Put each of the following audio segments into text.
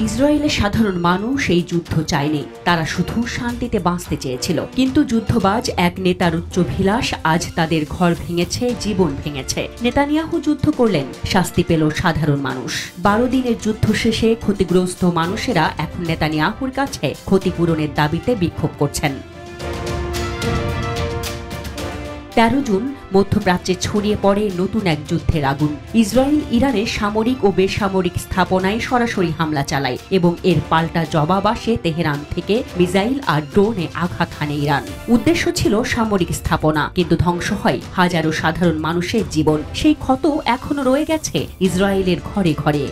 ইসরায়েলের সাধারণ মানুষ এই যুদ্ধ চায়নি, তারা শুধু শান্তিতে বাঁচতে চেয়েছিল। কিন্তু যুদ্ধবাজ এক নেতার উচ্চাভিলাষ আজ তাদের ঘর ভেঙেছে, জীবন ভেঙেছে। নেতানিয়াহু যুদ্ধ করলেন, শাস্তি পেল সাধারণ মানুষ। 12 দিনের যুদ্ধ শেষে ক্ষতিগ্রস্ত মানুষেরা এখন নেতানিয়াহুর কাছে ক্ষতিপূরণের দাবিতে বিক্ষোভ করছেন। 13 জুন মধ্যপ্রাচ্যে ছড়িয়ে পড়ে নতুন এক যুদ্ধের আগুন। ইসরায়েল ইরানের সামরিক ও বেসামরিক স্থাপনায় সরাসরি হামলা চালায় এবং এর পাল্টা জবাব আসে তেহরান থেকে মিসাইল আর ড্রোনে আঘাত হানে ইরান। উদ্দেশ্য ছিল সামরিক স্থাপনা, কিন্তু ধ্বংস হয় হাজারো সাধারণ মানুষের জীবন। সেই ক্ষত এখনো রয়ে গেছে ইসরায়েলের ঘরে ঘরে।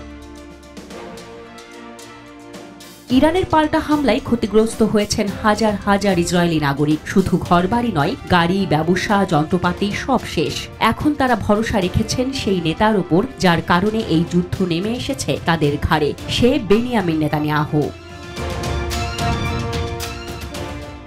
ইরানের পাল্টা হামলায় ক্ষতিগ্রস্ত হয়েছেন হাজার হাজার ইসরায়েলি নাগরিক। শুধু ঘরবাড়ি নয়, গাড়ি, ব্যবসা, যন্ত্রপাতি সব শেষ। এখন তারা ভরসা রেখেছেন সেই নেতার ওপর যার কারণে এই যুদ্ধ নেমে এসেছে তাদের ঘাড়ে। সে বেনিয়ামিন নেতানিয়াহু।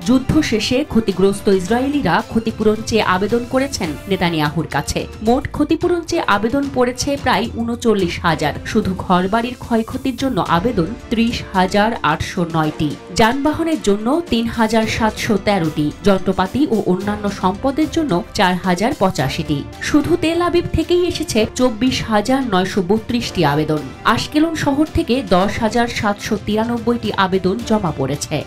যুদ্ধ শেষে ক্ষতিগ্রস্ত ইসরায়েলিরা ক্ষতিপূরণ চেয়ে আবেদন করেছেন নেতানিয়াহুর কাছে। মোট ক্ষতিপূরণ চেয়ে আবেদন পড়েছে প্রায় 39,000। শুধু ঘরবাড়ির ক্ষয়ক্ষতির জন্য আবেদন 30,809টি, যানবাহনের জন্য 3,713টি, যন্ত্রপাতি ও অন্যান্য সম্পদের জন্য 4,085টি। শুধু তেল আবিব থেকেই এসেছে 24,932টি আবেদন। আশকেলন শহর থেকে 10,793টি আবেদন জমা পড়েছে।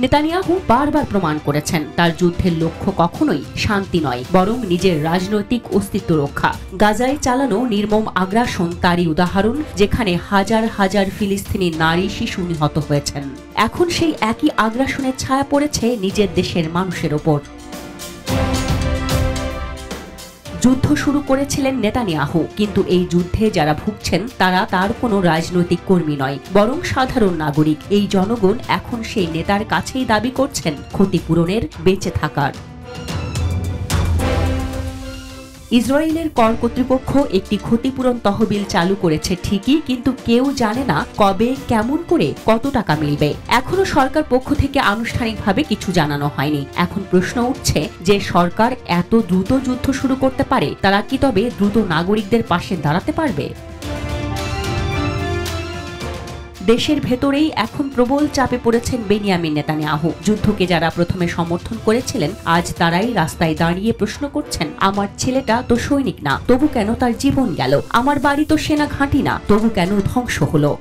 নেতানিয়াহু বারবার প্রমাণ করেছেন তার যুদ্ধের লক্ষ্য কখনোই শান্তি নয়, বরং নিজের রাজনৈতিক অস্তিত্ব রক্ষা। গাজায় চালানো নির্মম আগ্রাসন তারই উদাহরণ, যেখানে হাজার হাজার ফিলিস্তিনি নারী, শিশু নিহত হয়েছেন। এখন সেই একই আগ্রাসনের ছায়া পড়েছে নিজের দেশের মানুষের ওপর। যুদ্ধ শুরু করেছিলেন নেতানিয়াহু, কিন্তু এই যুদ্ধে যারা ভুগছেন তারা তার কোনো রাজনৈতিক কর্মী নয়, বরং সাধারণ নাগরিক। এই জনগণ এখন সেই নেতার কাছেই দাবি করছেন ক্ষতিপূরণের, বেঁচে থাকার। ইসরায়েলের কর কর্তৃপক্ষ একটি ক্ষতিপূরণ তহবিল চালু করেছে ঠিকই, কিন্তু কেউ জানে না কবে, কেমন করে, কত টাকা মিলবে। এখনো সরকার পক্ষ থেকে আনুষ্ঠানিকভাবে কিছু জানানো হয়নি। এখন প্রশ্ন উঠছে যে সরকার এত দ্রুত যুদ্ধ শুরু করতে পারে, তারা কি তবে দ্রুত নাগরিকদের পাশে দাঁড়াতে পারবে? দেশের ভেতরেই এখন প্রবল চাপে পড়েছেন বেনিয়ামিন নেতানিয়াহু। যুদ্ধকে যারা প্রথমে সমর্থন করেছিলেন, আজ তারাই রাস্তায় দাঁড়িয়ে প্রশ্ন করছেন, আমার ছেলেটা তো সৈনিক না, তবু কেন তার জীবন গেল? আমার বাড়ি তো সেনা ঘাঁটি না, তবু কেন ধ্বংস হলো?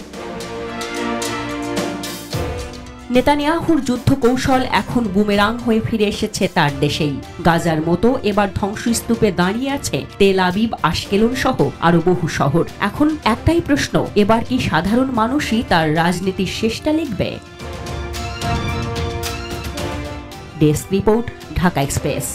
নেতানিয়াহুর যুদ্ধ কৌশল এখন বুমেরাং হয়ে ফিরে এসেছে তার দেশেই। গাজার মতো এবার ধ্বংসস্তূপে দাঁড়িয়ে আছে তেল আবিব, আশকেলন সহ আরো বহু শহর। এখন একটাই প্রশ্ন, এবার কি সাধারণ মানুষই তার রাজনীতির শেষটা লিখবে? Desk report, Dhaka express.